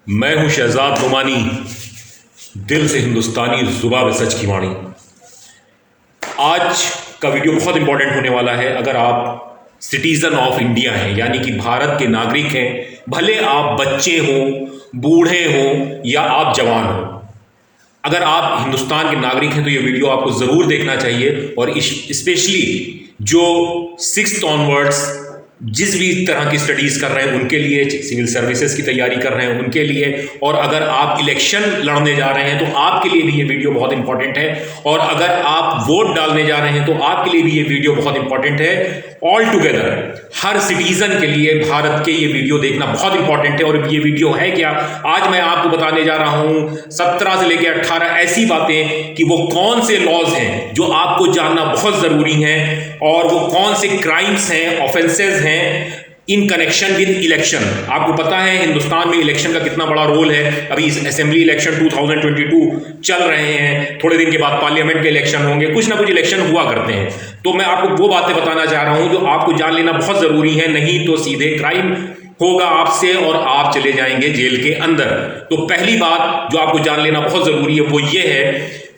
मैं हूं शहजाद नुमानी, दिल से हिंदुस्तानी, जुबान पे सच की वाणी। आज का वीडियो बहुत इंपॉर्टेंट होने वाला है। अगर आप सिटीजन ऑफ इंडिया हैं, यानी कि भारत के नागरिक हैं, भले आप बच्चे हों, बूढ़े हों या आप जवान हों, अगर आप हिंदुस्तान के नागरिक हैं तो ये वीडियो आपको ज़रूर देखना चाहिए। और स्पेशली जो 6th ऑनवर्ड्स जिस भी तरह की स्टडीज़ कर रहे हैं उनके लिए, सिविल सर्विसेज की तैयारी कर रहे हैं उनके लिए, और अगर आप इलेक्शन लड़ने जा रहे हैं तो आपके लिए भी ये वीडियो बहुत इंपॉर्टेंट है, और अगर आप वोट डालने जा रहे हैं तो आपके लिए भी ये वीडियो बहुत इंपॉर्टेंट है। ऑल टुगेदर हर सिटीजन के लिए भारत के ये वीडियो देखना बहुत इंपॉर्टेंट है। और ये वीडियो है क्या, आज मैं आपको बताने जा रहा हूं 17 से लेकर 18 ऐसी बातें कि वो कौन से लॉज हैं जो आपको जानना बहुत जरूरी हैं, और वो कौन से क्राइम्स हैं, ऑफेंसेस हैं इन कनेक्शन विद इलेक्शन। आपको पता है हिंदुस्तान में इलेक्शन का कितना बड़ा रोल है। अभी असेंबली इलेक्शन 2022 चल रहे हैं, थोड़े दिन के बाद पार्लियामेंट के इलेक्शन होंगे, कुछ ना कुछ इलेक्शन हुआ करते हैं। तो मैं आपको वो बातें बताना चाह रहा हूं जो आपको जान लेना बहुत जरूरी है, नहीं तो सीधे क्राइम होगा आपसे और आप चले जाएंगे जेल के अंदर। तो पहली बात जो आपको जान लेना बहुत जरूरी है वो ये है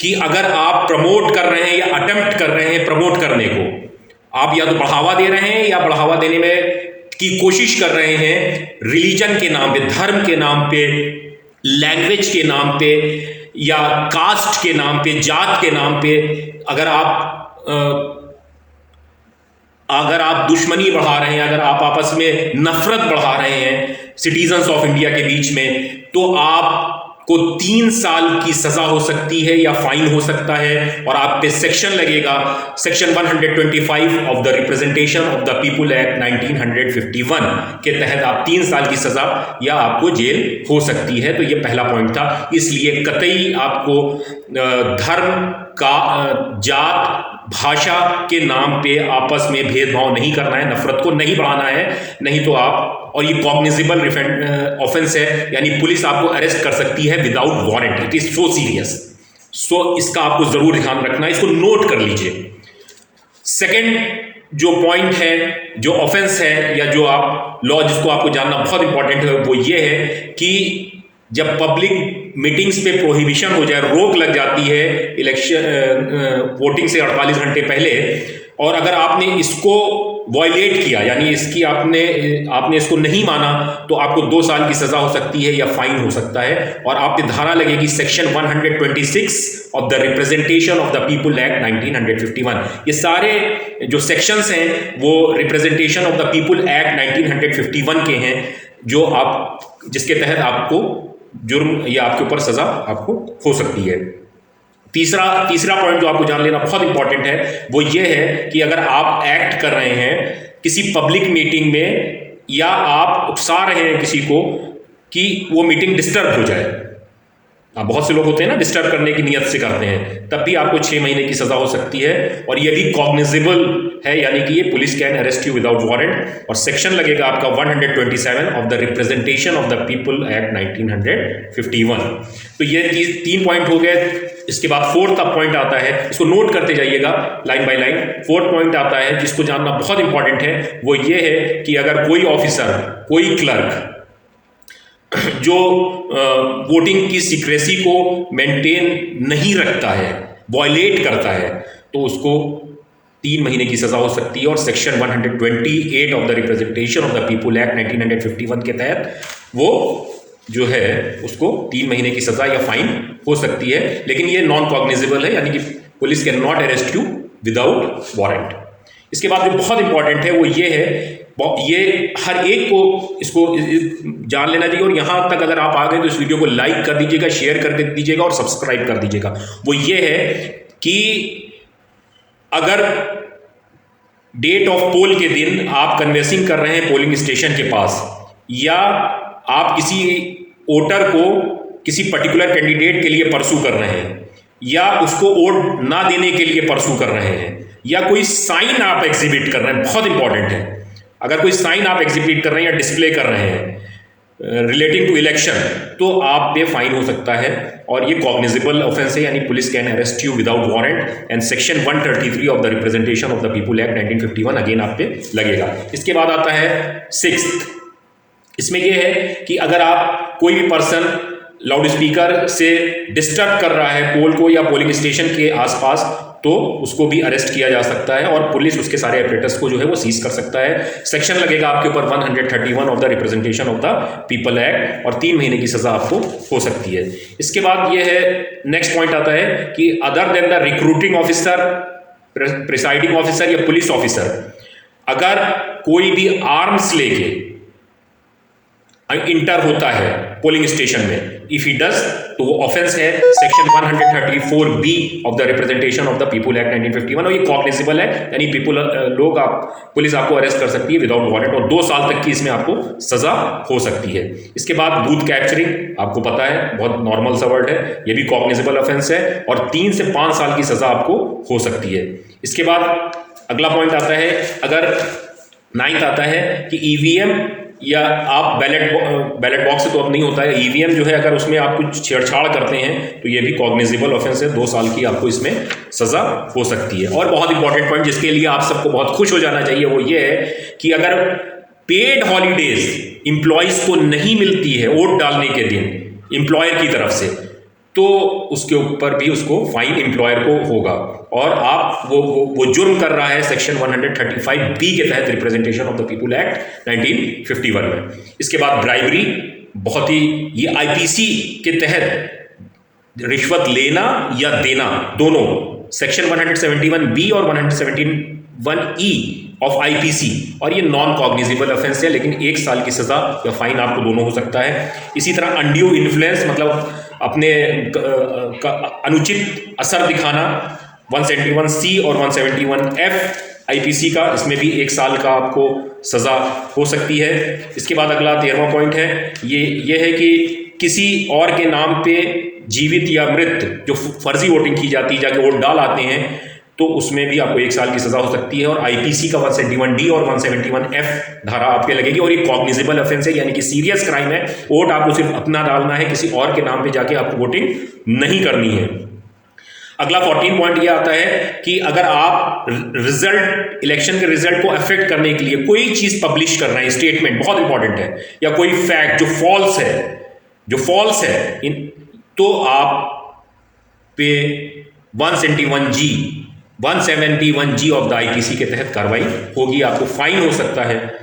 कि अगर आप प्रमोट कर रहे हैं या अटेम्प्ट कर रहे हैं प्रमोट करने को, आप या तो बढ़ावा दे रहे हैं या बढ़ावा देने में की कोशिश कर रहे हैं रिलीजन के नाम पे, धर्म के नाम पे, लैंग्वेज के नाम पे, या कास्ट के नाम पे, जात के नाम पे, अगर आप दुश्मनी बढ़ा रहे हैं, अगर आप आपस में नफरत बढ़ा रहे हैं सिटीजन्स ऑफ इंडिया के बीच में, तो आपको 3 साल की सजा हो सकती है या फाइन हो सकता है, और आप पे सेक्शन लगेगा, section 125 of the representation of the people act 1951 के तहत आप 3 साल की सजा या आपको जेल हो सकती है। तो ये पहला पॉइंट था। इसलिए कतई आपको धर्म का, जात, भाषा के नाम पे आपस में भेदभाव नहीं करना है, नफरत को नहीं बढ़ाना है, नहीं तो आप, और ये कॉग्निजेबल ऑफेंस है, यानी पुलिस आपको अरेस्ट कर सकती है without warrant. It is so serious. So इसका आपको जरूर ध्यान रखना है, इसको नोट कर लीजिए। सेकंड जो पॉइंट है, जो ऑफेंस है, या जो आप लॉ जिसको आपको जानना बहुत इंपॉर्टेंट है, वो ये है कि जब पब्लिक मीटिंग्स पे प्रोहिबिशन हो जाए, रोक लग जाती है इलेक्शन वोटिंग से 48 घंटे पहले, और अगर आपने इसको वॉयलेट किया, यानी इसकी आपने इसको नहीं माना, तो आपको 2 साल की सजा हो सकती है या फाइन हो सकता है, और आप पे धारा लगेगी section 126 of the representation of the people act 1951। ये सारे जो सेक्शंस हैं वो representation of the people act 1951 के हैं, जिसके तहत आपको जुर्म या आपके ऊपर सजा आपको हो सकती है। तीसरा पॉइंट जो आपको जान लेना बहुत इंपॉर्टेंट है वो ये है कि अगर आप एक्ट कर रहे हैं किसी पब्लिक मीटिंग में, या आप उकसा रहे हैं किसी को कि वो मीटिंग डिस्टर्ब हो जाए, बहुत से लोग होते हैं ना डिस्टर्ब करने की नियत से करते हैं, तब भी आपको 6 महीने की सजा हो सकती है, और ये भी कॉग्निजेबल है, यानी कि ये police can arrest you without warrant, और सेक्शन लगेगा आपका 127 of the representation of the people act 1951। तो ये 3 पॉइंट हो गए। इसके बाद 4th पॉइंट आता है, इसको नोट करते जाइएगा line by line. 4th point आता है जिसको जानना बहुत इंपॉर्टेंट है, वो ये है कि अगर कोई ऑफिसर, कोई क्लर्क जो वोटिंग की सीक्रेसी को मेंटेन नहीं रखता है, वॉयलेट करता है, तो उसको 3 महीने की सजा हो सकती है, और section 128 of the representation of the people act 1951 के तहत वो जो है उसको 3 महीने की सजा या फाइन हो सकती है। लेकिन ये नॉन कॉग्निजेबल है, यानी कि police can not arrest you without warrant. इसके बाद जो बहुत इंपॉर्टेंट है वो ये है, ये हर एक को इसको जान लेना चाहिए, और यहाँ तक अगर आप आ गए तो इस वीडियो को लाइक कर दीजिएगा, शेयर कर दीजिएगा और सब्सक्राइब कर दीजिएगा। वो ये है कि अगर डेट ऑफ पोल के दिन आप कन्वेंसिंग कर रहे हैं पोलिंग स्टेशन के पास, या आप किसी वोटर को किसी पर्टिकुलर कैंडिडेट के लिए परसू कर रहे हैं, या उसको वोट ना देने के लिए परसू कर रहे हैं, या कोई साइन आप एग्जिबिट कर रहे हैं, बहुत इंपॉर्टेंट है, अगर कोई साइन आप एग्जिबिट कर रहे हैं या डिस्प्ले कर रहे हैं रिलेटिंग टू इलेक्शन, तो आप पे फाइन हो सकता है, और ये कॉग्निजेबल ऑफेंस है, यानी police can arrest you without warrant, and section 133 of the representation of the people act 1951 again आप पे लगेगा। इसके बाद आता है 6th इसमें यह है कि अगर आप कोई भी पर्सन लाउड स्पीकर से डिस्टर्ब कर रहा है पोल को या पोलिंग स्टेशन के आसपास, तो उसको भी अरेस्ट किया जा सकता है और पुलिस उसके सारे ऑपरेटर्स को जो है वो सीज कर सकता है। सेक्शन लगेगा आपके ऊपर 131 of the representation of the people act और 3 महीने की सजा आपको हो सकती है। इसके बाद ये है, नेक्स्ट पॉइंट आता है कि other than the recruiting officer, presiding officer या पुलिस ऑफिसर, अगर कोई भी आर्म्स लेके इंटर होता है पोलिंग स्टेशन में, इफ ही डज, तो वो ऑफेंस है section 134B of the representation of the people act 1951 और ये कॉग्निजेबल है, यानी पुलिस आपको अरेस्ट कर सकती है विदाउट वारंट और 2 साल तक की इसमें आपको सजा हो सकती है। इसके बाद बूथ कैप्चरिंग, आपको पता है बहुत नॉर्मल सा वर्ड है, ये भी कॉग्निजेबल ऑफेंस है और 3 से 5 साल की सजा आपको हो सकती है। इसके बाद अगला पॉइंट आता है, अगर 9th आता है कि ईवीएम या आप बैलेट बॉक्स से तो अब नहीं होता है, ईवीएम जो है अगर उसमें आप कुछ छेड़छाड़ करते हैं तो ये भी कॉग्निजेबल ऑफेंस है, 2 साल की आपको इसमें सजा हो सकती है। और बहुत इंपॉर्टेंट पॉइंट जिसके लिए आप सबको बहुत खुश हो जाना चाहिए वो ये है कि अगर पेड हॉलीडेज इंप्लॉइज को नहीं मिलती है वोट डालने के दिन इंप्लॉयर की तरफ से, तो उसके ऊपर भी उसको फाइन इंप्लॉयर को होगा और आप वो जुर्म कर रहा है सेक्शन 135B के तहत representation of the people act 1951 में। इसके बाद ब्राइबरी, बहुत ही ये आईपीसी के तहत रिश्वत लेना या देना दोनों, सेक्शन 171B और 171E ऑफ आईपीसी, और ये नॉन कॉग्निजेबल ऑफेंस है लेकिन 1 साल की सजा या फाइन आपको दोनों हो सकता है। इसी तरह अनड्यू इन्फ्लुएंस, मतलब अपने अनुचित असर दिखाना, 171C और 171F आईपीसी का, इसमें भी 1 साल का आपको सजा हो सकती है। इसके बाद अगला 13वां पॉइंट है, ये है कि किसी और के नाम पे जीवित या मृत जो फर्जी वोटिंग की जाती है, जाके वोट डाल आते हैं, तो उसमें भी आपको 1 साल की सजा हो सकती है और आईपीसी का 171D और 171F धारा आपके लगेगी और ये कॉग्निजेबल ऑफेंस है, यानी कि सीरियस क्राइम है। वोट आपको सिर्फ अपना डालना है, किसी और के नाम पे जाके आपको वोटिंग नहीं करनी है। अगला 14 पॉइंट ये आता है कि अगर आप रिजल्ट, इलेक्शन के रिजल्ट को अफेक्ट करने के लिए कोई चीज पब्लिश कर रहे हैं, स्टेटमेंट बहुत इंपॉर्टेंट है, या कोई फैक्ट जो फॉल्स है तो आप पे 171G ऑफ द आईपीसी के तहत कार्रवाई होगी, आपको फाइन हो सकता है,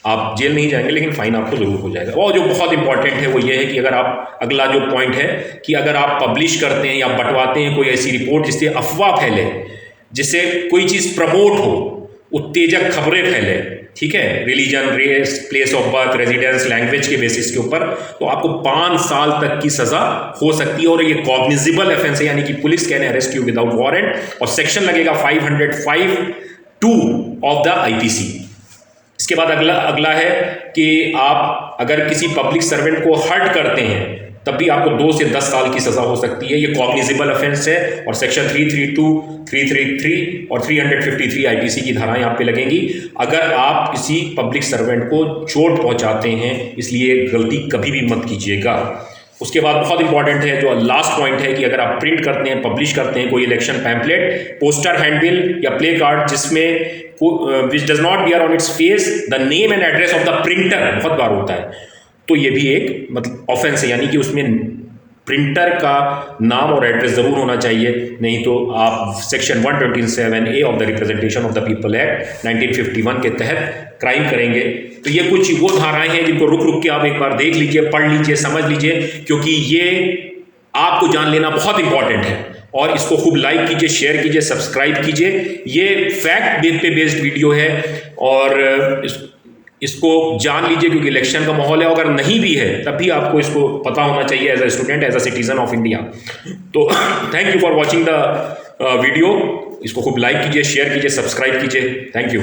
आप जेल नहीं जाएंगे लेकिन फाइन आपको जरूर हो जाएगा। और जो बहुत इंपॉर्टेंट है वो ये है कि अगर आप, अगला जो पॉइंट है कि अगर आप पब्लिश करते हैं या बंटवाते हैं कोई ऐसी रिपोर्ट जिससे अफवाह फैले, जिससे कोई चीज़ प्रमोट हो, उत्तेजक खबरें फैले, ठीक है, religion, race, place of birth, residence, language के बेसिस के ऊपर, तो आपको 5 साल तक की सजा हो सकती है और ये कॉग्निजेबल ऑफेंस है, यानी कि police can arrest you without warrant और सेक्शन लगेगा 505(2) ऑफ द आईपीसी। इसके बाद अगला है कि आप अगर किसी पब्लिक सर्वेंट को हर्ट करते हैं तब भी आपको 2 से 10 साल की सजा हो सकती है, ये कॉग्निजेबल ऑफेंस है और सेक्शन 332, 333 और 353 आईपीसी की धाराएं आप पे लगेंगी अगर आप किसी पब्लिक सर्वेंट को चोट पहुंचाते हैं, इसलिए गलती कभी भी मत कीजिएगा। उसके बाद बहुत इंपॉर्टेंट है जो लास्ट पॉइंट है कि अगर आप प्रिंट करते हैं, पब्लिश करते हैं कोई इलेक्शन पैम्पलेट, पोस्टर, हैंडबिल या प्ले कार्ड जिसमें which does not bear on its face the name and address of the printer, बहुत बार होता है, तो ये भी एक मतलब ऑफेंस है, यानी कि उसमें प्रिंटर का नाम और एड्रेस जरूर होना चाहिए, नहीं तो आप section 127A of the representation of the people act 1951 के तहत क्राइम करेंगे। तो ये कुछ वो धाराएं हैं जिनको रुक के आप एक बार देख लीजिए, पढ़ लीजिए, समझ लीजिए, क्योंकि ये आपको जान लेना बहुत इंपॉर्टेंट है और इसको खूब लाइक कीजिए, शेयर कीजिए, सब्सक्राइब कीजिए। ये फैक्ट पे बेस्ड वीडियो है और इसको जान लीजिए क्योंकि इलेक्शन का माहौल है, अगर नहीं भी है तब भी आपको इसको पता होना चाहिए as a student, as a citizen of India. तो thank you for watching the video, इसको खूब लाइक कीजिए, शेयर कीजिए, सब्सक्राइब कीजिए, थैंक यू।